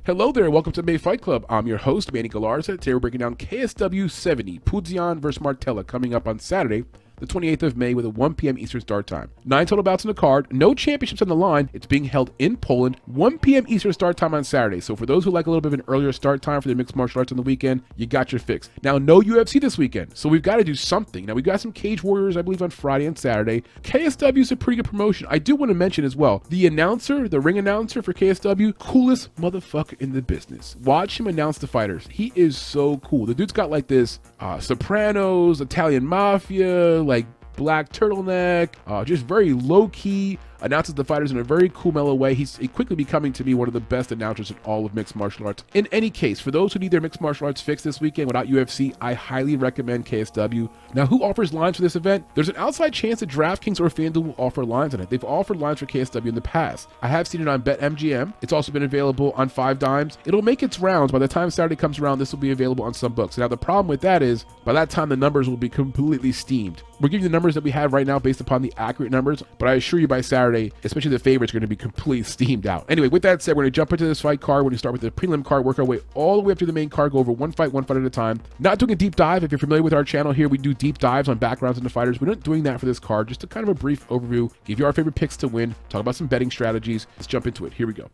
Hello there, welcome to MMA Fight Club. I'm your host, Manny Galarza. Today we're breaking down KSW 70, Pudzian versus Martela, coming up on Saturday, the 28th of May with a 1 p.m. Eastern start time. 9 total bouts in the card, no championships on the line. It's being held in Poland, 1 p.m. Eastern start time on Saturday. So for those who like a little bit of an earlier start time for their mixed martial arts on the weekend, you got your fix. Now, no UFC this weekend, so we've got to do something. Now, we've got some Cage Warriors, I believe, on Friday and Saturday. KSW is a pretty good promotion. I do want to mention as well, the announcer, the ring announcer for KSW, coolest motherfucker in the business. Watch him announce the fighters. He is so cool. The dude's got like this Sopranos, Italian Mafia, like black turtleneck, just very low-key, announces the fighters in a very cool, mellow way. He's quickly becoming, to me, one of the best announcers in all of mixed martial arts. In any case, for those who need their mixed martial arts fixed this weekend without UFC, I highly recommend KSW. Now, who offers lines for this event? There's an outside chance that DraftKings or FanDuel will offer lines on it. They've offered lines for KSW in the past. I have seen it on BetMGM. It's also been available on 5 Dimes. It'll make its rounds. By the time Saturday comes around, this will be available on some books. Now, the problem with that is, by that time, the numbers will be completely steamed. We're giving you the numbers that we have right now based upon the accurate numbers, but I assure you by Saturday, especially the favorites, are going to be completely steamed out. Anyway, with that said, we're going to jump into this fight card. We're going to start with the prelim card, work our way all the way up to the main card, go over one fight at a time. Not doing a deep dive. If you're familiar with our channel here, we do deep dives on backgrounds in the fighters. We're not doing that for this card, just a kind of a brief overview, give you our favorite picks to win, talk about some betting strategies. Let's jump into it. Here we go.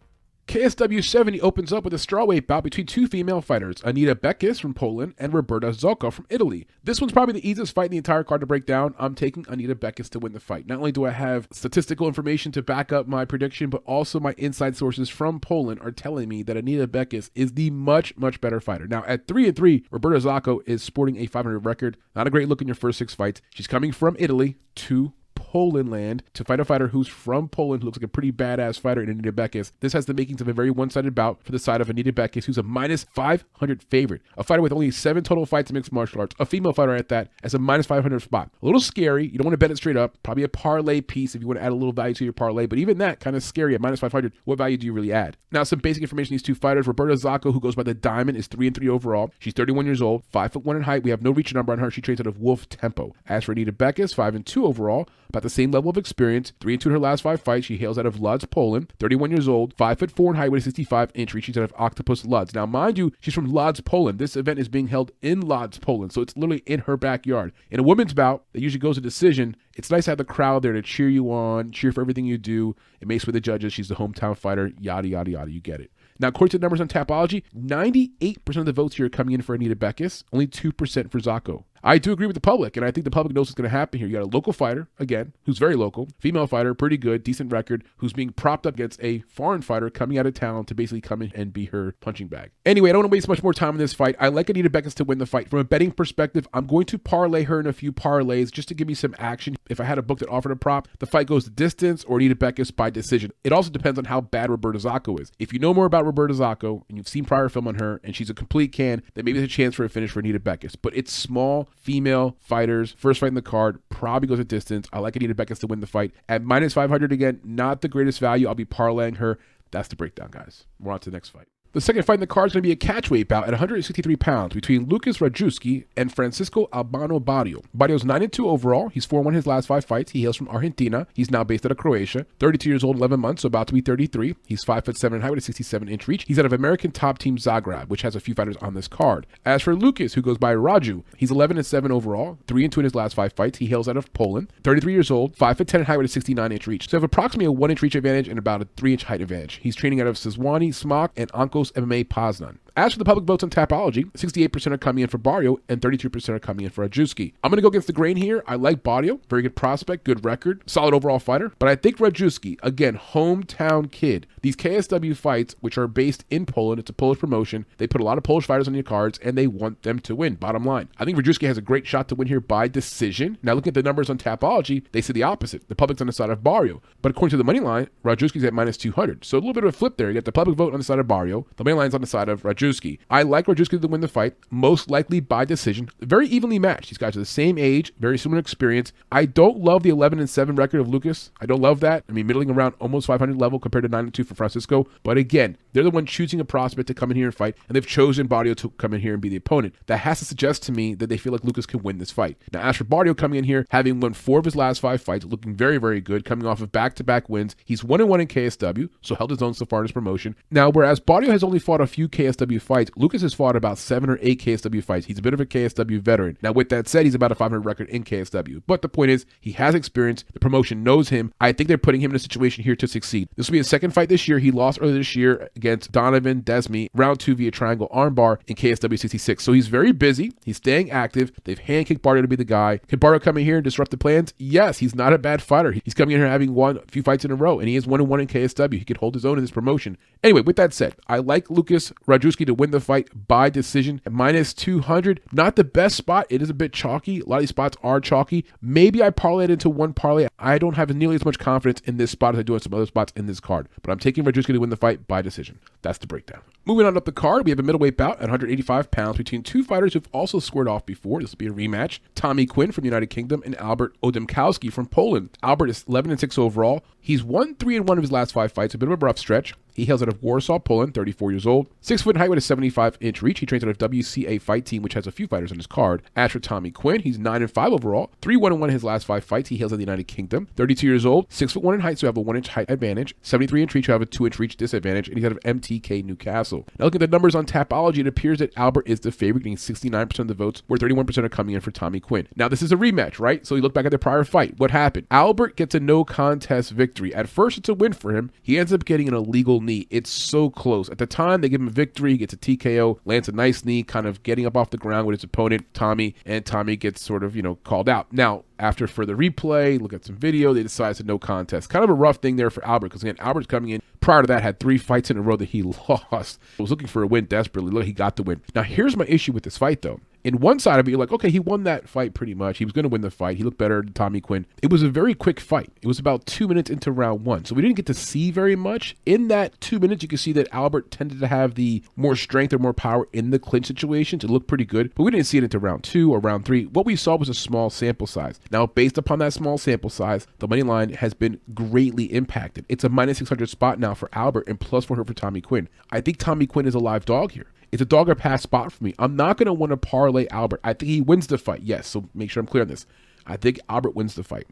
KSW 70 opens up with a strawweight bout between two female fighters, Anita Bekus from Poland and Roberta Zocco from Italy. This one's probably the easiest fight in the entire card to break down. I'm taking Anita Bekus to win the fight. Not only do I have statistical information to back up my prediction, but also my inside sources from Poland are telling me that Anita Bekus is the much better fighter. Now, at 3-3, Roberta Zocco is sporting a 500 record. Not a great look in your first 6 fights. She's coming from Italy to Poland land to fight a fighter who's from Poland, who looks like a pretty badass fighter in Anita Bekus. This has the makings of a very one-sided bout for the side of Anita Bekus, who's a minus 500 favorite. A fighter with only 7 total fights in mixed martial arts. A female fighter at that as a minus 500 spot. A little scary. You don't want to bet it straight up. Probably a parlay piece if you want to add a little value to your parlay, but even that kind of scary at minus 500. What value do you really add? Now, some basic information on these two fighters. Roberta Zocco, who goes by the Diamond, is 3-3 overall. She's 31 years old, 5'1" in height. We have no reach number on her. She trains out of Wolf Tempo. As for Anita Bekus, 5-2 overall, about the same level of experience, 3-2 in her last 5 fights. She hails out of Lodz, Poland, 31 years old, 5'4" in height with a 65-inch reach. She's out of Octopus Lodz. Now, mind you, she's from Lodz, Poland. This event is being held in Lodz, Poland, so it's literally in her backyard. In a women's bout that usually goes to decision, it's nice to have the crowd there to cheer you on, cheer for everything you do. It makes for the judges. She's the hometown fighter, yada, yada, yada. You get it. Now, according to the numbers on Tapology, 98% of the votes here are coming in for Anita Bekus, only 2% for Zocco. I do agree with the public, and I think the public knows what's going to happen here. You got a local fighter, again, who's very local, female fighter, pretty good, decent record, who's being propped up against a foreign fighter coming out of town to basically come in and be her punching bag. Anyway, I don't want to waste much more time on this fight. I like Anita Bekus to win the fight. From a betting perspective, I'm going to parlay her in a few parlays just to give me some action. If I had a book that offered a prop, the fight goes the distance or Anita Bekus by decision. It also depends on how bad Roberta Zocco is. If you know more about Roberta Zocco and you've seen prior film on her and she's a complete can, then maybe there's a chance for a finish for Anita Bekus. But it's small, female fighters, first fight in the card, probably goes a distance. I like Anita Bekus to win the fight. At minus 500 again, not the greatest value. I'll be parlaying her. That's the breakdown, guys. We're on to the next fight. The second fight in the card is going to be a catchweight bout at 163 pounds between Lucas Rajewski and Francisco Albano Barrio. Barrio's 9-2 overall. He's 4-1 his last 5 fights. He hails from Argentina. He's now based out of Croatia. 32 years old, 11 months, so about to be 33. He's 5'7" in height with a 67-inch reach. He's out of American top team Zagreb, which has a few fighters on this card. As for Lucas, who goes by Raju, he's 11-7 overall, 3-2 in his last 5 fights. He hails out of Poland. 33 years old, 5'10" in height with a 69-inch reach. So you have approximately a 1-inch reach advantage and about a 3-inch height advantage. He's training out of Szysłany, Smock, and Onkos MMA Poznan. As for the public votes on Tapology, 68% are coming in for Barrio and 32% are coming in for Rajewski. I'm going to go against the grain here. I like Barrio, very good prospect, good record, solid overall fighter. But I think Rajewski, again, hometown kid. These KSW fights, which are based in Poland, it's a Polish promotion. They put a lot of Polish fighters on your cards and they want them to win, bottom line. I think Rajewski has a great shot to win here by decision. Now, looking at the numbers on Tapology, they say the opposite. The public's on the side of Barrio. But according to the money line, Rajewski's at minus 200. So a little bit of a flip there. You got the public vote on the side of Barrio. The money line's on the side of Rajewski. Rajewski. I like Rajewski to win the fight, most likely by decision. Very evenly matched. These guys are the same age, very similar experience. I don't love the 11-7 record of Lucas. I don't love that. I mean, middling around almost 500 level compared to 9-2 for Francisco. But again, they're the one choosing a prospect to come in here and fight, and they've chosen Barrio to come in here and be the opponent. That has to suggest to me that they feel like Lucas can win this fight. Now, as for Barrio coming in here, having won 4 of his last 5 fights, looking very, very good, coming off of back-to-back wins. He's 1-1 in KSW, so held his own so far in his promotion. Now, whereas Barrio has only fought a few KSW fights, Lucas has fought about 7 or 8 KSW fights. He's a bit of a KSW veteran. Now, with that said, he's about a 500 record in KSW. But the point is, he has experience. The promotion knows him. I think they're putting him in a situation here to succeed. This will be his second fight this year. He lost earlier this year against Donovan Desmi, round 2 via triangle armbar in KSW 66. So he's very busy. He's staying active. They've handkicked Barrio to be the guy. Can Barrio come in here and disrupt the plans? Yes, he's not a bad fighter. He's coming in here having won a few fights in a row, and he is 1-1 in KSW. He could hold his own in this promotion. Anyway, with that said, I like Lucas Rajewski to win the fight by decision at -200. Not the best spot. It is a bit chalky. A lot of these spots are chalky. Maybe I parlay it into one parlay. I don't have nearly as much confidence in this spot as I do in some other spots in this card, but I'm taking Rajewski to win the fight by decision. That's the breakdown. Moving on up the card, we have a middleweight bout at 185 pounds between two fighters who've also squared off before. This will be a rematch. Tommy Quinn from the United Kingdom and Albert Odzimkowski from Poland. Albert is 11-6 overall. He's won 3 in 1 of his last 5 fights, a bit of a rough stretch. He hails out of Warsaw, Poland, 34 years old. 6 foot in height with a 75-inch reach. He trains out of WCA Fight Team, which has a few fighters on his card. As for Tommy Quinn, he's 9-5 overall. 3-1-1 in his last 5 fights. He hails out of the United Kingdom. 32 years old. 6 foot 1 in height, so you have a 1-inch height advantage. 73-inch reach, you have a 2-inch reach disadvantage. And he's out of MTK Newcastle. Now looking at the numbers on Tapology, it appears that Albert is the favorite, getting 69% of the votes, where 31% are coming in for Tommy Quinn. Now this is a rematch, right? So you look back at the prior fight. What happened? Albert gets a no contest victory. At first, it's a win for him. He ends up getting an illegal knee. It's so close. At the time, they give him a victory. He gets a TKO, lands a nice knee, kind of getting up off the ground with his opponent, Tommy, and Tommy gets sort of, called out. Now, after further replay, look at some video, they decide to no contest. Kind of a rough thing there for Albert, because again, Albert's coming in. Prior to that, had 3 fights in a row that he lost. Was looking for a win desperately. Look, he got the win. Now, here's my issue with this fight, though. In one side of it, you're like, okay, he won that fight pretty much. He was going to win the fight. He looked better than Tommy Quinn. It was a very quick fight. It was about 2 minutes into round 1. So we didn't get to see very much. In that 2 minutes, you can see that Albert tended to have the more strength or more power in the clinch situations. It looked pretty good, but we didn't see it into round 2 or round 3. What we saw was a small sample size. Now, based upon that small sample size, the money line has been greatly impacted. It's a -600 spot now for Albert and +400 for Tommy Quinn. I think Tommy Quinn is a live dog here. It's a dog or pass spot for me. I'm not going to want to parlay Albert. I think he wins the fight. Yes, so make sure I'm clear on this. I think Albert wins the fight.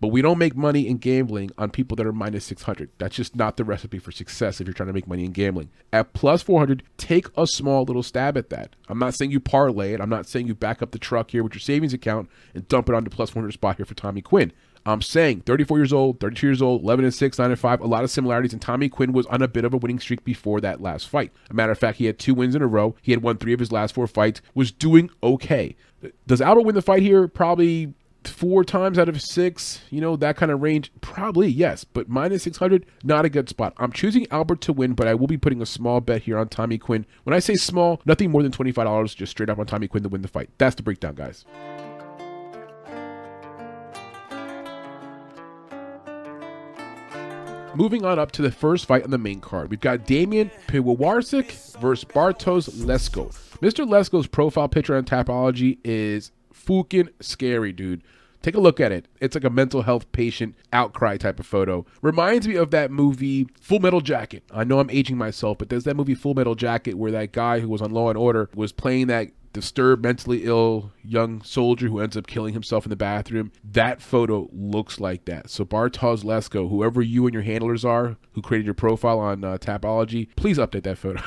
But we don't make money in gambling on people that are -600. That's just not the recipe for success if you're trying to make money in gambling. At +400, take a small little stab at that. I'm not saying you parlay it. I'm not saying you back up the truck here with your savings account and dump it on the +400 spot here for Tommy Quinn. I'm saying 34 years old, 32 years old, 11-6, 9-5, a lot of similarities, and Tommy Quinn was on a bit of a winning streak before that last fight. A matter of fact, he had 2 wins in a row. He had won 3 of his last 4 fights, was doing okay. Does Albert win the fight here? Probably 4 times out of 6, that kind of range. Probably, yes, but -600, not a good spot. I'm choosing Albert to win, but I will be putting a small bet here on Tommy Quinn. When I say small, nothing more than $25, just straight up on Tommy Quinn to win the fight. That's the breakdown, guys. Moving on up to the first fight on the main card, we've got Damian Piwowarczyk versus Bartosz Lesko. Mr. Lesko's profile picture on Tapology is fucking scary, dude. Take a look at it. It's like a mental health patient outcry type of photo. Reminds me of that movie Full Metal Jacket. I know I'm aging myself, but there's that movie Full Metal Jacket where that guy who was on Law and Order was playing that disturbed, mentally ill young soldier who ends up killing himself in the bathroom. That photo looks like that. So Bartosz Lesko, whoever you and your handlers are who created your profile on Tapology, please update that photo.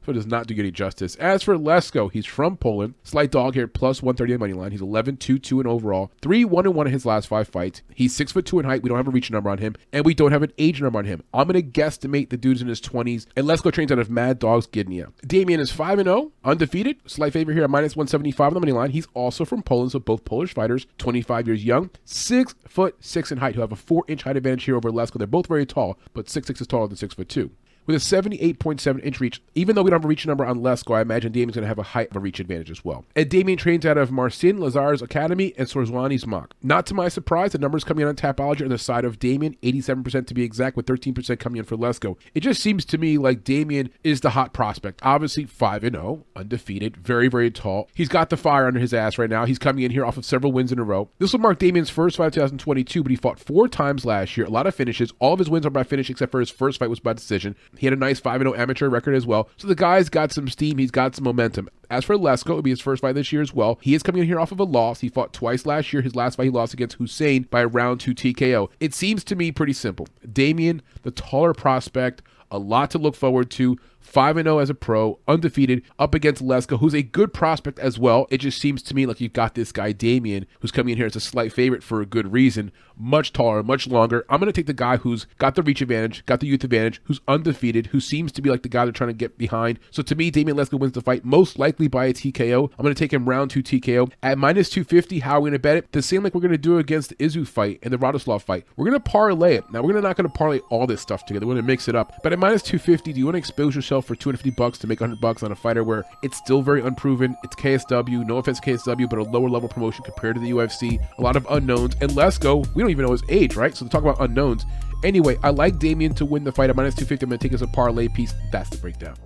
It does not do any justice. As for Lesko, he's from Poland. Slight dog here, +130 on money line. He's 11-2-2 in overall. 3-1-1 in his last 5 fights. He's 6'2" in height. We don't have a reach number on him, and we don't have an age number on him. I'm going to guesstimate the dude's in his 20s, and Lesko trains out of Mad Dogs Gdynia. Damian is 5-0, undefeated. Slight favor here at -175 on the money line. He's also from Poland, so both Polish fighters, 25 years young, 6'6" in height, who have a 4-inch height advantage here over Lesko. They're both very tall, but 6'6" is taller than 6'2". with a 78.7-inch reach. Even though we don't have a reach number on Lesko, I imagine Damien's going to have a height of a reach advantage as well. And Damien trains out of Marcin Lazar's Academy and Sorzwani's Mock. Not to my surprise, the numbers coming in on Tapology are on the side of Damien, 87% to be exact, with 13% coming in for Lesko. It just seems to me like Damien is the hot prospect. Obviously 5-0, undefeated, very, very tall. He's got the fire under his ass right now. He's coming in here off of several wins in a row. This will mark Damien's first fight of 2022, but he fought 4 times last year. A lot of finishes. All of his wins are by finish except for his first fight was by decision. He had a nice 5-0 amateur record as well. So the guy's got some steam. He's got some momentum. As for Lesko, it will be his first fight this year as well. He is coming in here off of a loss. He fought twice last year. His last fight he lost against Hussein by a round 2 TKO. It seems to me pretty simple. Damien, the taller prospect, a lot to look forward to. 5-0 as a pro, undefeated, up against Lesko, who's a good prospect as well. It just seems to me like you've got this guy, Damien, who's coming in here as a slight favorite for a good reason. Much taller, much longer. I'm going to take the guy who's got the reach advantage, got the youth advantage, who's undefeated, who seems to be like the guy they're trying to get behind. So to me, Damien Lesko wins the fight, most likely by a TKO. I'm going to take him round 2 TKO. At minus 250, how are we going to bet it? The same like we're going to do against the Izu fight and the Radoslav fight. We're going to parlay it. Now, we're not going to parlay all this stuff together. We're going to mix it up. But at minus 250, do you want to expose yourself for $250 to make $100 on a fighter where it's still very unproven? It's KSW, no offense KSW, but a lower level promotion compared to the UFC. A lot of unknowns. And Lesko, we don't even know his age, right? So to talk about unknowns. Anyway, I like Damien to win the fight at minus 250. I'm going to take it as a parlay piece. That's the breakdown.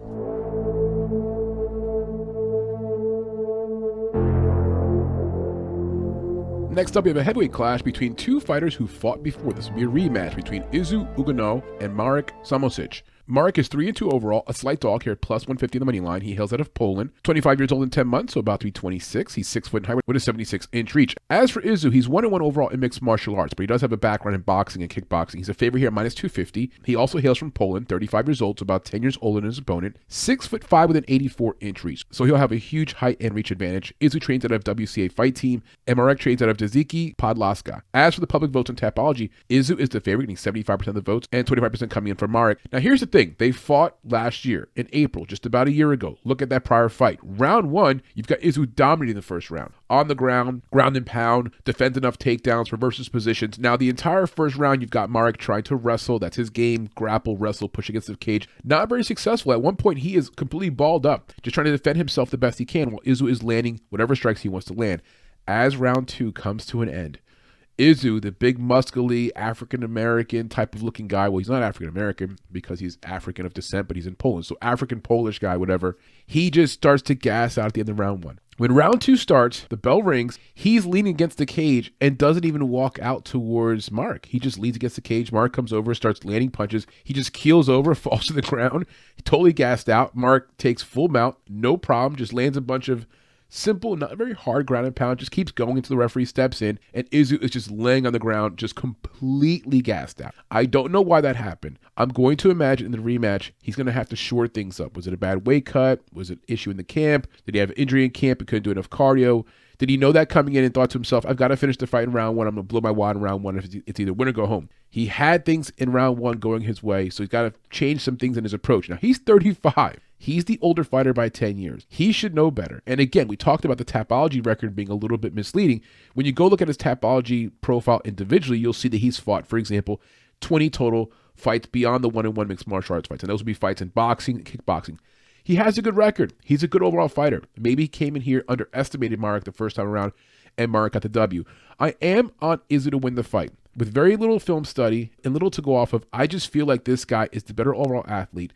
Next up, we have a heavyweight clash between two fighters who fought before. This will be a rematch between Ugonoh and Marek Samociuk. Marek is 3-2 overall, a slight dog here at plus 150 on the money line. He hails out of Poland, 25 years old in 10 months, so about to be 26. He's 6 foot in height with a 76-inch reach. As for Izu, he's 1-1 overall in mixed martial arts, but he does have a background in boxing and kickboxing. He's a favorite here at minus 250. He also hails from Poland, 35 years old, so about 10 years older than his opponent, 6'5" with an 84-inch reach. So he'll have a huge height and reach advantage. Izu trains out of WCA Fight Team, and Marek trains out of Dziki Podlaska. As for the public votes on Tapology, Izu is the favorite, getting 75% of the votes, and 25% coming in for Marek. Now here's the thing. They fought last year in April, just about a year ago. Look at that prior fight. Round 1, you've got Izu dominating the first round. On the ground, ground and pound, defends enough takedowns, reverses positions. Now the entire first round, you've got Marek trying to wrestle. That's his game. Grapple, wrestle, push against the cage. Not very successful. At one point, he is completely balled up, just trying to defend himself the best he can while Izu is landing whatever strikes he wants to land. As round 2 comes to an end, Izu, the big muscly African-American type of looking guy, well, he's not African-American because he's African of descent, but he's in Poland, so African-Polish guy, whatever, he just starts to gas out at the end of round 1. When round 2 starts, the bell rings, he's leaning against the cage and doesn't even walk out towards Marek. He just leans against the cage. Marek comes over, starts landing punches. He just keels over, falls to the ground, totally gassed out. Marek takes full mount, no problem, just lands a bunch of simple, not very hard ground and pound, just keeps going until the referee steps in, and Izu is just laying on the ground, just completely gassed out. I don't know why that happened. I'm going to imagine in the rematch, he's going to have to shore things up. Was it a bad weight cut? Was it an issue in the camp? Did he have an injury in camp and couldn't do enough cardio? Did he know that coming in and thought to himself, I've got to finish the fight in round 1. I'm going to blow my wad in round 1. It's either win or go home. He had things in round 1 going his way, so he's got to change some things in his approach. Now, he's 35. He's the older fighter by 10 years. He should know better. And again, we talked about the Tapology record being a little bit misleading. When you go look at his Tapology profile individually, you'll see that he's fought, for example, 20 total fights beyond the 1-on-1 mixed martial arts fights. And those would be fights in boxing and kickboxing. He has a good record. He's a good overall fighter. Maybe he came in here, underestimated Marek the first time around, and Marek got the W. I am on Izu to win the fight. With very little film study and little to go off of, I just feel like this guy is the better overall athlete.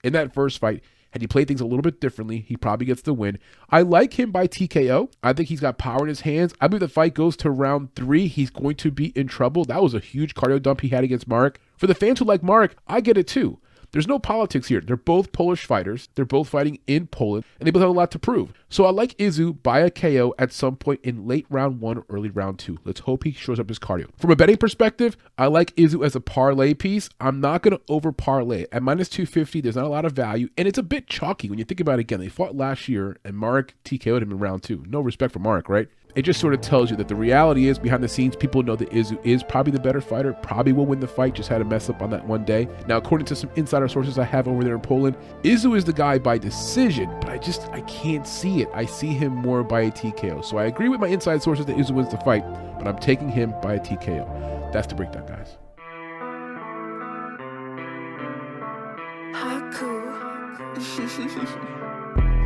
In that first fight, had he played things a little bit differently, he probably gets the win. I like him by TKO. I think he's got power in his hands. I believe the fight goes to round 3. He's going to be in trouble. That was a huge cardio dump he had against Marek. For the fans who like Marek, I get it too. There's no politics here. They're both Polish fighters. They're both fighting in Poland, and they both have a lot to prove. So I like Izu by a KO at some point in late round 1 or early round 2. Let's hope he shows up his cardio. From a betting perspective, I like Izu as a parlay piece. I'm not going to over parlay. At minus 250, there's not a lot of value, and it's a bit chalky when you think about it again. They fought last year, and Marek TKO'd him in round 2. No respect for Marek, right? It just sort of tells you that the reality is behind the scenes, people know that Izu is probably the better fighter, probably will win the fight, just had a mess up on that one day. Now, according to some insider sources I have over there in Poland, Izu is the guy by decision, but I can't see it. I see him more by a TKO. So I agree with my inside sources that Izu wins the fight, but I'm taking him by a TKO. That's the breakdown, guys.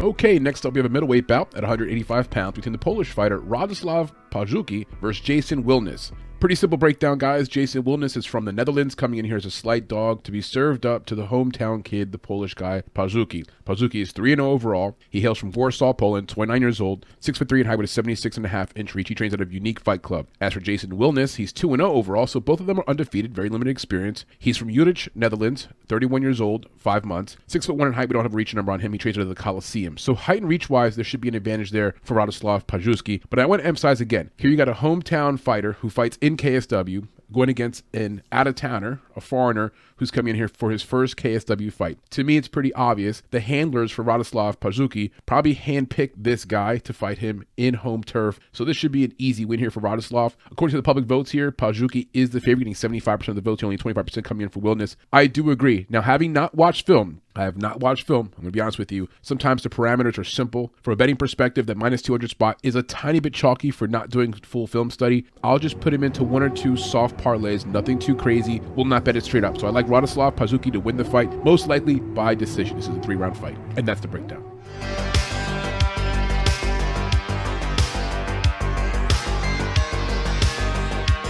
Okay, next up we have a middleweight bout at 185 pounds between the Polish fighter Radoslav Pajuki versus Jason Wilness. Pretty simple breakdown, guys. Jason Wilness is from the Netherlands, coming in here as a slight dog to be served up to the hometown kid, the Polish guy, Pajuki. Pajuki is 3-0 overall. He hails from Warsaw, Poland, 29 years old, 6'3" in height with a 76.5-inch reach. He trains out of Unique Fight Club. As for Jason Wilness, he's 2-0 overall, so both of them are undefeated, very limited experience. He's from Utrecht, Netherlands, 31 years old, 5 months, 6'1" in height. We don't have a reach number on him. He trains out of the Coliseum. So height and reach-wise, there should be an advantage there for Radoslav Pajuki. But I want to emphasize again, here you got a hometown fighter who fights in KSW, going against an out-of-towner, a foreigner, who's coming in here for his first KSW fight. To me, it's pretty obvious. The handlers for Radoslav Pajuki probably handpicked this guy to fight him in home turf. So this should be an easy win here for Radoslav. According to the public votes here, Pajuki is the favorite, getting 75% of the votes, only 25% coming in for Wilness. I do agree. Now, having not watched film, I have not watched film. I'm going to be honest with you. Sometimes the parameters are simple. From a betting perspective, that minus 200 spot is a tiny bit chalky for not doing full film study. I'll just put him into 1 or 2 soft parlays, nothing too crazy. Will not bet it straight up. So I like Radoslav Pajuki to win the fight, most likely by decision. This is a 3-round fight, and that's the breakdown.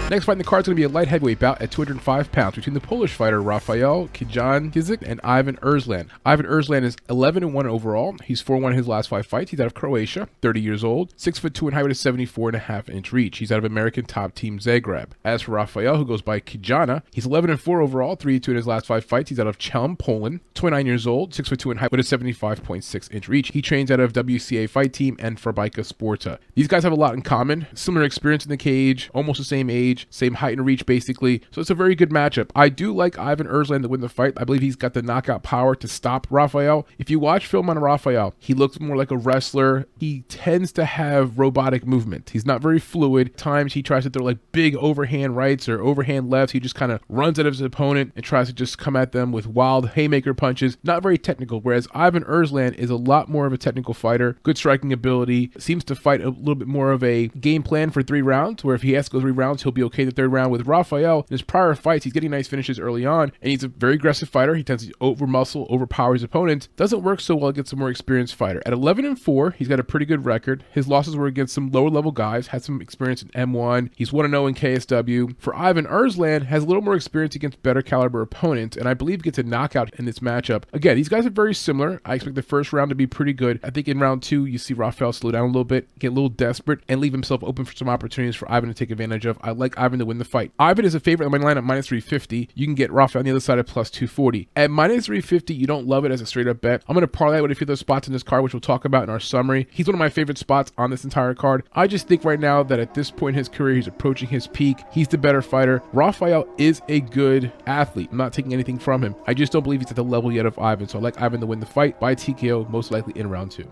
Next fight in the card is going to be a light heavyweight bout at 205 pounds between the Polish fighter Rafael Kijanczuk and Ivan Erslan. Ivan Erslan is 11-1 overall. He's 4-1 in his last 5 fights. He's out of Croatia, 30 years old, 6'2" in height with a 74.5-inch reach. He's out of American top team Zagreb. As for Rafael, who goes by Kijana, he's 11-4 overall, 3-2 in his last 5 fights. He's out of Chelm, Poland, 29 years old, 6'2" in height with a 75.6-inch reach. He trains out of WCA Fight Team and Fabika Sporta. These guys have a lot in common. Similar experience in the cage, almost the same age, same height and reach basically. So it's a very good matchup. I do like Ivan Erslan to win the fight. I believe he's got the knockout power to stop Rafael. If you watch film on Rafael, he looks more like a wrestler. He tends to have robotic movement. He's not very fluid. At times he tries to throw like big overhand rights or overhand lefts. He just kind of runs at his opponent and tries to just come at them with wild haymaker punches. Not very technical, whereas Ivan Erslan is a lot more of a technical fighter. Good striking ability. Seems to fight a little bit more of a game plan for 3 rounds, where if he has to go 3 rounds, he'll be okay the 3rd round. With Rafael, in his prior fights, he's getting nice finishes early on, and he's a very aggressive fighter. He tends to over-muscle, overpower his opponents. Doesn't work so well against a more experienced fighter. At 11-4, he's got a pretty good record. His losses were against some lower-level guys, had some experience in M1. He's 1-0 in KSW. For Ivan Erslan, has a little more experience against better caliber opponents, and I believe gets a knockout in this matchup. Again, these guys are very similar. I expect the first round to be pretty good. I think in round 2, you see Rafael slow down a little bit, get a little desperate, and leave himself open for some opportunities for Ivan to take advantage of. I like Ivan to win the fight. Ivan is a favorite on my line at minus 350. You can get Rafael on the other side at plus 240. At minus 350, you don't love it as a straight up bet. I'm going to parlay with a few of those spots in this card, which we'll talk about in our summary. He's one of my favorite spots on this entire card. I just think right now that at this point in his career, he's approaching his peak. He's the better fighter. Rafael is a good athlete. I'm not taking anything from him. I just don't believe he's at the level yet of Ivan. So I like Ivan to win the fight by TKO, most likely in round 2.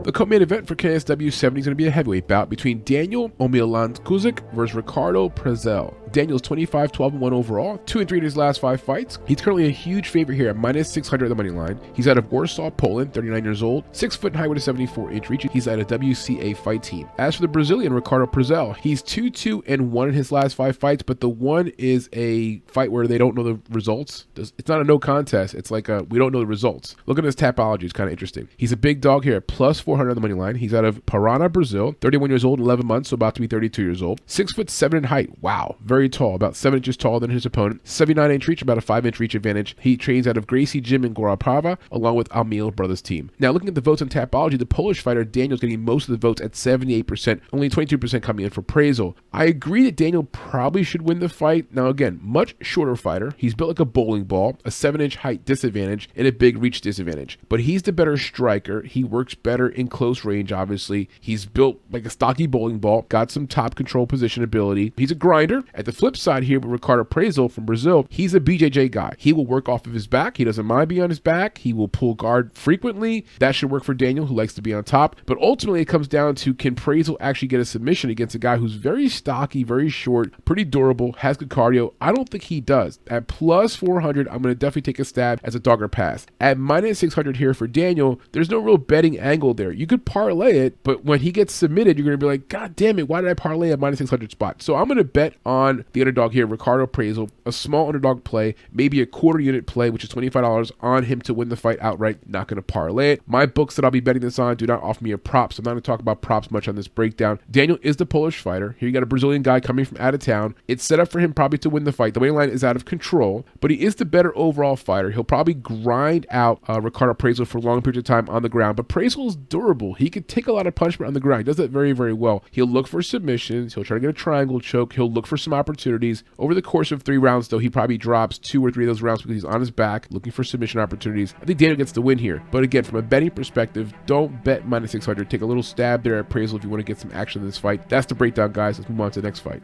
The co-main event for KSW 70 is going to be a heavyweight bout between Daniel Omielanczuk versus Ricardo Prasel. Daniel's 25-12-1 overall, 2-3 in his last 5 fights. He's currently a huge favorite here at minus 600 at the money line. He's out of Warsaw, Poland, 39 years old, 6 foot in height with a 74-inch reach. He's at a WCA Fight Team. As for the Brazilian Ricardo Prasel, he's 2-2-1 in his last 5 fights, but the one is a fight where they don't know the results. It's not a no contest. It's like we don't know the results. Look at his tapology. It's kind of interesting. He's a big dog here at plus 400 on the money line. He's out of Parana, Brazil, 31 years old, 11 months, so about to be 32 years old. 6'7" in height. Wow. Very tall, about 7 inches taller than his opponent. 79-inch reach, about a 5-inch reach advantage. He trains out of Gracie Gym in Gorapava, along with Amil Brothers team. Now, looking at the votes on Tapology, the Polish fighter Daniel's getting most of the votes at 78%, only 22% coming in for Prasel. I agree that Daniel probably should win the fight. Now, again, much shorter fighter. He's built like a bowling ball, a 7-inch height disadvantage, and a big reach disadvantage. But he's the better striker. He works better in close range, obviously. He's built like a stocky bowling ball, got some top control position ability. He's a grinder. At the flip side here with Ricardo Prasel from Brazil, he's a BJJ guy. He will work off of his back. He doesn't mind being on his back. He will pull guard frequently. That should work for Daniel, who likes to be on top. But ultimately, it comes down to, can Prasel actually get a submission against a guy who's very stocky, very short, pretty durable, has good cardio? I don't think he does. At plus 400, I'm going to definitely take a stab as a dogger pass. At minus 600 here for Daniel, there's no real betting angle there. You could parlay it, but when he gets submitted, you're going to be like, God damn it, why did I parlay a minus 600 spot? So I'm going to bet on on the underdog here, Ricardo Prasel, a small underdog play, maybe a quarter unit play, which is $25 on him to win the fight outright. Not going to parlay it. My books that I'll be betting this on do not offer me a prop, so I'm not going to talk about props much on this breakdown. Daniel is the Polish fighter. Here you got a Brazilian guy coming from out of town. It's set up for him probably to win the fight. The weight line is out of control, but he is the better overall fighter. He'll probably grind out Ricardo Prasel for long periods of time on the ground, but Prasel is durable. He can take a lot of punishment on the ground. He does that very, very well. He'll look for submissions. He'll try to get a triangle choke. He'll look for some opportunities. Over the course of 3 rounds, though, he probably drops 2 or 3 of those rounds because he's on his back looking for submission opportunities. I think Daniel gets the win here. But again, from a betting perspective, don't bet minus 600. Take a little stab there at Prasel if you want to get some action in this fight. That's the breakdown, guys. Let's move on to the next fight.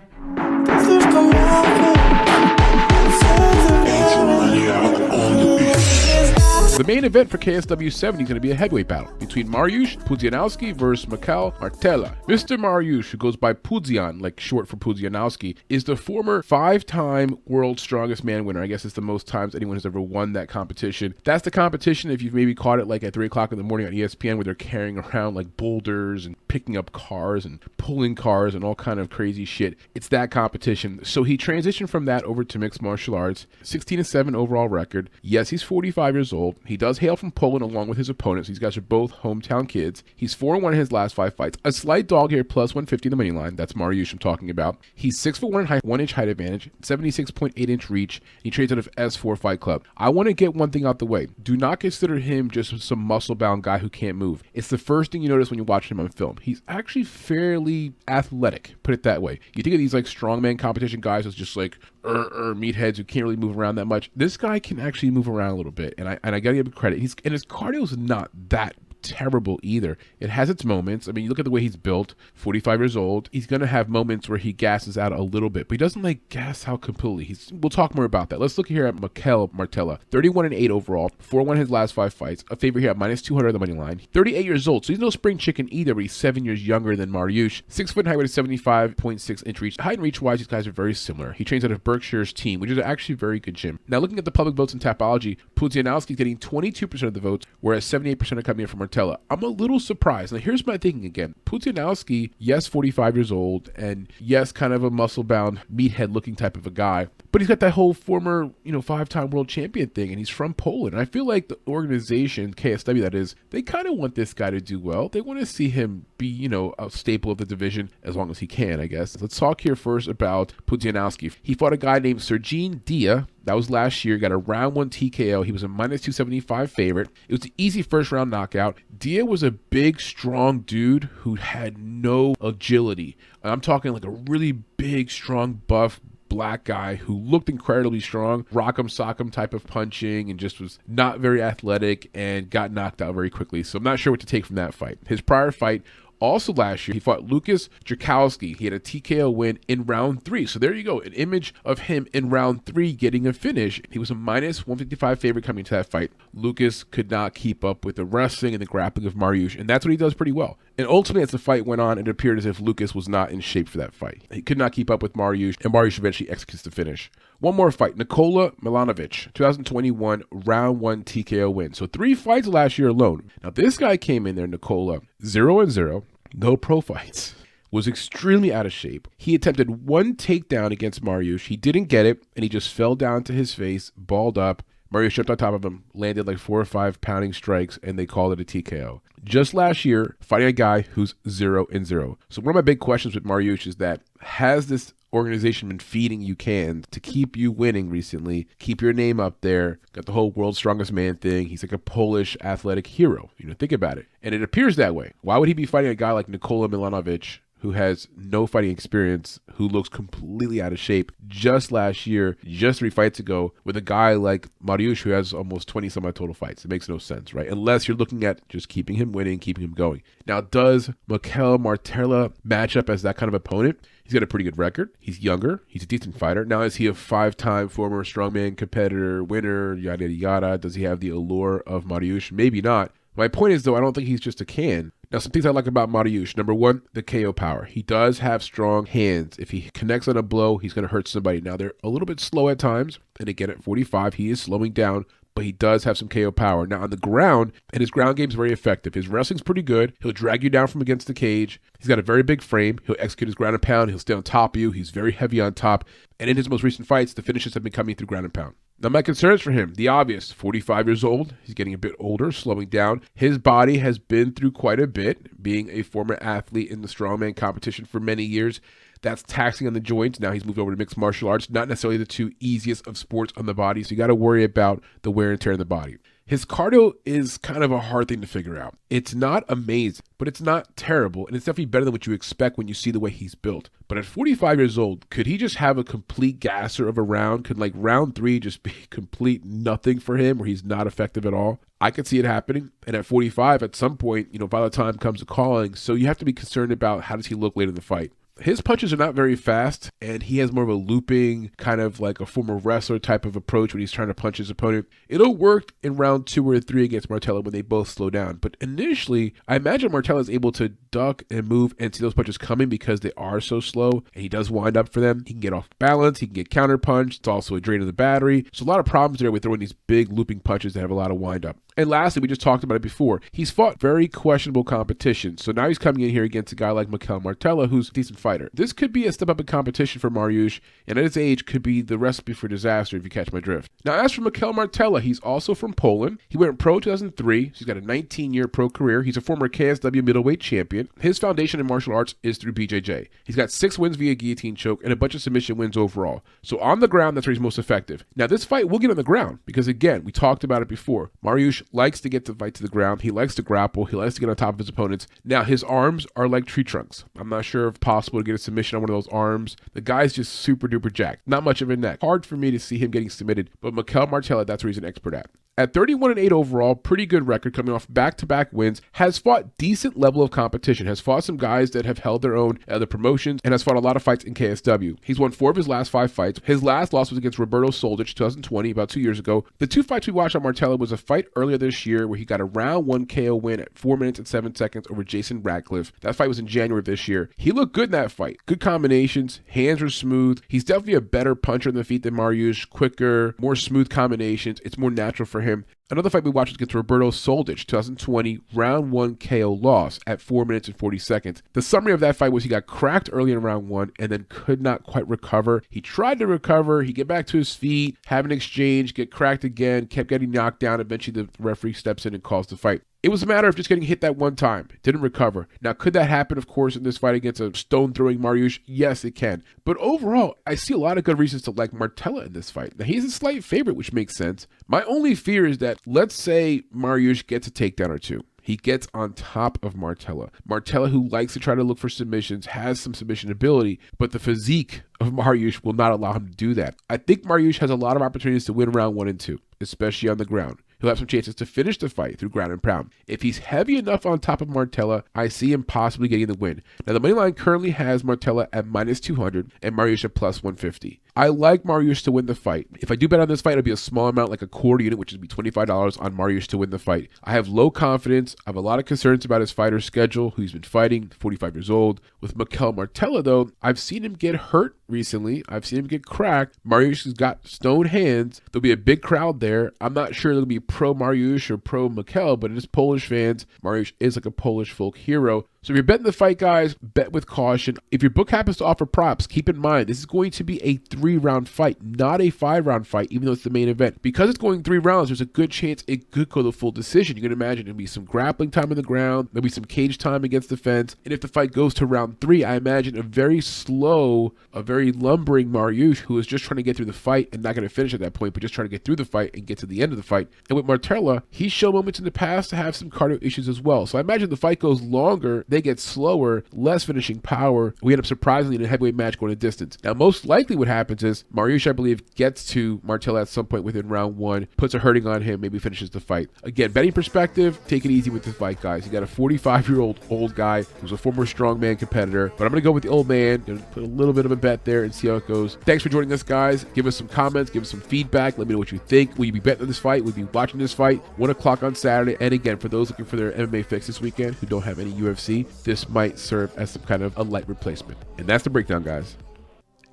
The main event for KSW 70 is going to be a heavyweight battle between Pudzianowski versus Martela. Mr. Mariusz, who goes by Pudzian, like short for Pudzianowski, is the former 5-time world strongest man winner. I guess it's the most times anyone has ever won that competition. That's the competition if you've maybe caught it like at 3 o'clock in the morning on ESPN where they're carrying around like boulders and picking up cars and pulling cars and all kind of crazy shit. It's that competition. So he transitioned from that over to mixed martial arts. 16-7 overall record. Yes, he's 45 years old. He does hail from Poland along with his opponents. These guys are both hometown kids. He's 4-1 in his last 5 fights. A slight dog here, plus 150 in the money line. That's Mariusz I'm talking about. He's 6'1" in height, 1-inch height advantage, 76.8-inch reach. He trains out of S4 Fight Club. I want to get one thing out the way. Do not consider him just some muscle-bound guy who can't move. It's the first thing you notice when you watch him on film. He's actually fairly athletic, put it that way. You think of these like strongman competition guys as just like meatheads who can't really move around that much. This guy can actually move around a little bit, and I gotta give him credit. And his cardio is not that terrible either. It has its moments. I mean, you look at the way he's built, 45 years old. He's going to have moments where he gasses out a little bit, but he doesn't like gas out completely. We'll talk more about that. Let's look here at Martela, 31-8 overall, 4-1 his last 5 fights. A favorite here at minus 200 on the money line. 38 years old, so he's no spring chicken either, but he's 7 years younger than Mariusz. 6 foot in height with a 75.6-inch reach. Height and reach wise, these guys are very similar. He trains out of Berkshire's team, which is actually a very good gym. Now, looking at the public votes in Tapology, Pudzianowski's getting 22% of the votes, whereas 78% are coming in from Martela. I'm a little surprised. Now, here's my thinking again. Pudzianowski, yes, 45 years old, and yes, kind of a muscle-bound, meathead-looking type of a guy, but he's got that whole former, 5-time world champion thing, and he's from Poland. And I feel like the organization, KSW that is, they kind of want this guy to do well. They want to see him be, a staple of the division as long as he can, I guess. Let's talk here first about Pudzianowski. He fought a guy named Sergiej Dia. That was last year. Got a round 1 TKO. He was a minus 275 favorite. It was an easy first round knockout. Dia was a big, strong dude who had no agility. I'm talking like a really big, strong, buff, black guy who looked incredibly strong, rock'em sock'em type of punching, and just was not very athletic and got knocked out very quickly. So I'm not sure what to take from that fight. His prior fight, also last year, he fought Lucas JURKOWSI. He had a TKO win in round 3. So there you go, an image of him in round 3 getting a finish. He was a minus 155 favorite coming to that fight. Lucas could not keep up with the wrestling and the grappling of Mariusz, and that's what he does pretty well. And ultimately, as the fight went on, it appeared as if Lucas was not in shape for that fight. He could not keep up with Mariusz, and Mariusz eventually executes the finish. One more fight, Nikola MILANOVIC, 2021 round 1 TKO win. So 3 fights last year alone. Now this guy came in there, Nikola, 0-0. No pro fights, was extremely out of shape. He attempted 1 takedown against Mariusz. He didn't get it, and he just fell down to his face, balled up. Mariusz jumped on top of him, landed like 4 or 5 pounding strikes, and they called it a TKO. Just last year, fighting a guy who's 0-0. So one of my big questions with Mariusz is that, has this organization been feeding you cans to keep you winning recently, keep your name up there, got the whole world's strongest man thing? He's like a Polish athletic hero. Think about it. And it appears that way. Why would he be fighting a guy like Nikola MILANOVIC, who has no fighting experience, who looks completely out of shape just last year, just 3 fights ago, with a guy like Mariusz who has almost 20 some odd total fights? It makes no sense, right? Unless you're looking at just keeping him winning, keeping him going. Now, does Martela match up as that kind of opponent? He's got a pretty good record. He's younger. He's a decent fighter. Now, is he a 5-time former strongman competitor, winner, yada, yada? Does he have the allure of Mariusz? Maybe not. My point is, though, I don't think he's just a can. Now, some things I like about Mariusz. Number 1, the KO power. He does have strong hands. If he connects on a blow, he's going to hurt somebody. Now, they're a little bit slow at times. And again, at 45, he is slowing down. but he does have some KO power. Now on the ground, and his ground game is very effective. His wrestling's pretty good. He'll drag you down from against the cage. He's got a very big frame. He'll execute his ground and pound. He'll stay on top of you. He's very heavy on top. And in his most recent fights, the finishes have been coming through ground and pound. Now, my concerns for him, the obvious, 45 years old. He's getting a bit older, slowing down. His body has been through quite a bit, being a former athlete in the strongman competition for many years. That's taxing on the joints. Now he's moved over to mixed martial arts, not necessarily the two easiest of sports on the body. So you got to worry about the wear and tear in the body. His cardio is kind of a hard thing to figure out. It's not amazing, but it's not terrible. And it's definitely better than what you expect when you see the way he's built. But at 45 years old, could he just have a complete gasser of a round? Could like round 3 just be complete nothing for him where he's not effective at all? I could see it happening. And at 45, at some point, by the time comes a calling. So you have to be concerned about how does he look later in the fight. His punches are not very fast, and he has more of a looping, kind of like a former wrestler type of approach when he's trying to punch his opponent. It'll work in round 2 or 3 against Martela when they both slow down. But initially, I imagine Martela is able to duck and move and see those punches coming because they are so slow, and he does wind up for them. He can get off balance. He can get counterpunched. It's also a drain of the battery. So a lot of problems there with throwing these big looping punches that have a lot of wind up. And lastly, we just talked about it before. He's fought very questionable competition. So now he's coming in here against a guy like Martela, who's a decent fighter. This could be a step up in competition for Mariusz, and at his age could be the recipe for disaster if you catch my drift. Now, as for Martela, he's also from Poland. He went pro 2003. So he's got a 19-year pro career. He's a former KSW middleweight champion. His foundation in martial arts is through BJJ. He's got 6 wins via guillotine choke and a bunch of submission wins overall. So on the ground, that's where he's most effective. Now, this fight will get on the ground because, again, we talked about it before. Mariusz likes to get the fight to the ground. He likes to grapple. He likes to get on top of his opponents. Now, his arms are like tree trunks. I'm not sure if possible to get a submission on one of those arms. The guy's just super duper jacked. Not much of a neck. Hard for me to see him getting submitted, but Martela, that's where he's an expert at. At 31-8 overall, pretty good record coming off back-to-back wins, has fought decent level of competition, has fought some guys that have held their own at other promotions, and has fought a lot of fights in KSW. He's won 4 of his last 5 fights. His last loss was against Roberto SOLDIC 2020, about 2 years ago. The 2 fights we watched on Martela was a fight earlier this year where he got a round 1 KO win at 4 minutes and 7 seconds over Jason RADCLIFFE. That fight was in January of this year. He looked good in that fight. Good combinations, hands were smooth. He's definitely a better puncher on the feet than Mariusz, quicker, more smooth combinations. It's more natural for him. Another fight we watched was against Roberto SOLDIC, 2020, round 1 KO loss at 4 minutes and 40 seconds. The summary of that fight was he got cracked early in round 1 and then could not quite recover. He tried to recover, he get back to his feet, have an exchange, get cracked again, kept getting knocked down. Eventually the referee steps in and calls the fight. It was a matter of just getting hit that one time. Didn't recover. Now, could that happen, of course, in this fight against a stone-throwing Mariusz? Yes, it can. But overall, I see a lot of good reasons to like Martela in this fight. Now, he's a slight favorite, which makes sense. My only fear is that, let's say Mariusz gets a takedown or two. He gets on top of Martela. Martela, who likes to try to look for submissions, has some submission ability, but the physique of Mariusz will not allow him to do that. I think Mariusz has a lot of opportunities to win round 1 and 2, especially on the ground. He'll have some chances to finish the fight through ground and pound. If he's heavy enough on top of Martela, I see him possibly getting the win. Now, the money line currently has Martela at -200 and Mariusz at +150. I like Mariusz to win the fight. If I do bet on this fight, it'll be a small amount, like a quarter unit, which would be $25 on Mariusz to win the fight. I have low confidence. I have a lot of concerns about his fighter schedule, who he's been fighting, 45 years old. With Martela, though, I've seen him get hurt recently. I've seen him get cracked. Mariusz has got stone hands. There'll be a big crowd there. I'm not sure there'll be pro Mariusz or pro Martela, but it is Polish fans. Mariusz is like a Polish folk hero. So if you're betting the fight, guys, bet with caution. If your book happens to offer props, keep in mind, this is going to be a 3-round fight, not a 5-round fight, even though it's the main event. Because it's going 3 rounds, there's a good chance it could go the full decision. You can imagine there'll be some grappling time on the ground, there'll be some cage time against the fence, and if the fight goes to round 3, I imagine a very slow, a very lumbering Mariusz, who is just trying to get through the fight and not going to finish at that point, but just trying to get through the fight and get to the end of the fight. And with Martela, he's shown moments in the past to have some cardio issues as well. So I imagine the fight goes longer, they get slower, less finishing power. We end up surprisingly in a heavyweight match going a distance. Now, most likely what happens is Mariusz, I believe, gets to Martela at some point within round 1, puts a hurting on him, maybe finishes the fight. Again, betting perspective, take it easy with this fight, guys. You got a 45-year-old old guy who's a former strongman competitor, but I'm going to go with the old man, gonna put a little bit of a bet there and see how it goes. Thanks for joining us, guys. Give us some comments, give us some feedback. Let me know what you think. Will you be betting on this fight? Will you be watching this fight? 1 o'clock on Saturday. And again, for those looking for their MMA fix this weekend who don't have any UFC, this might serve as some kind of a light replacement. And that's the breakdown, guys.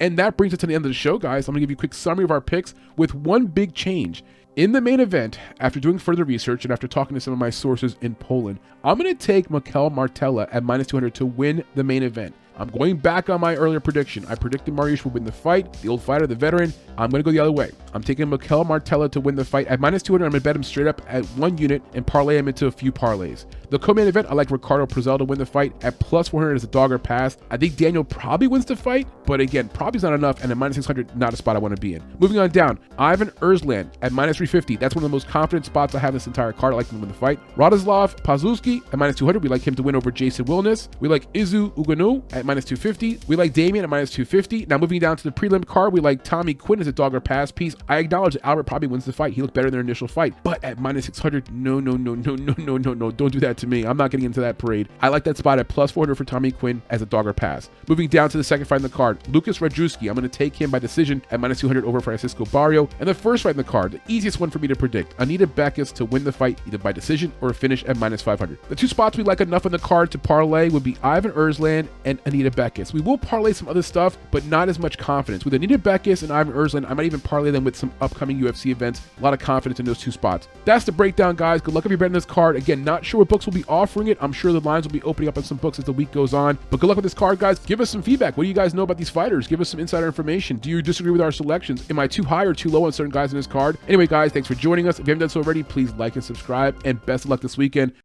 And that brings us to the end of the show, guys. I'm going to give you a quick summary of our picks with one big change. In the main event, after doing further research and after talking to some of my sources in Poland, I'm going to take Martela at -200 to win the main event. I'm going back on my earlier prediction. I predicted Mariusz would win the fight, the old fighter, the veteran. I'm going to go the other way. I'm taking Martela to win the fight at -200. I'm going to bet him straight up at 1 unit and parlay him into a few parlays. The co-main event, I like Ricardo Prasel to win the fight at +400 as a dog or pass. I think Daniel probably wins the fight, but again, probably's not enough, and at -600, not a spot I want to be in. Moving on down, Ivan Erslan at -350. That's one of the most confident spots I have in this entire card. I like him to win the fight. Radoslav Pazuski at -200. We like him to win over Jason Wilness. We like Ugonoh at -250. We like Damien at -250. Now moving down to the prelim card, we like Tommy Quinn as a dog or pass piece. I acknowledge that Albert probably wins the fight. He looked better in their initial fight, but at -600, no, don't do that to me. I'm not getting into that parade. I like that spot at +400 for Tommy Quinn as a dog or pass. Moving down to the second fight in the card, Lucas Rajewski. I'm going to take him by decision at -200 over Francisco Barrio. And the first fight in the card, the easiest one for me to predict, Anita Bekus to win the fight either by decision or a finish at -500. The two spots we like enough in the card to parlay would be Ivan Erslan and Anita Bekus. We will parlay some other stuff, but not as much confidence. With Anita Bekus and Ivan Erslan, I might even parlay them with some upcoming UFC events. A lot of confidence in those two spots. That's the breakdown, guys. Good luck if you're betting this card. Again, not sure what books will be offering it. I'm sure the lines will be opening up on some books as the week goes on. But good luck with this card, guys. Give us some feedback. What do you guys know about these fighters? Give us some insider information. Do you disagree with our selections? Am I too high or too low on certain guys in this card? Anyway, guys, thanks for joining us. If you haven't done so already, please like and subscribe. And best of luck this weekend.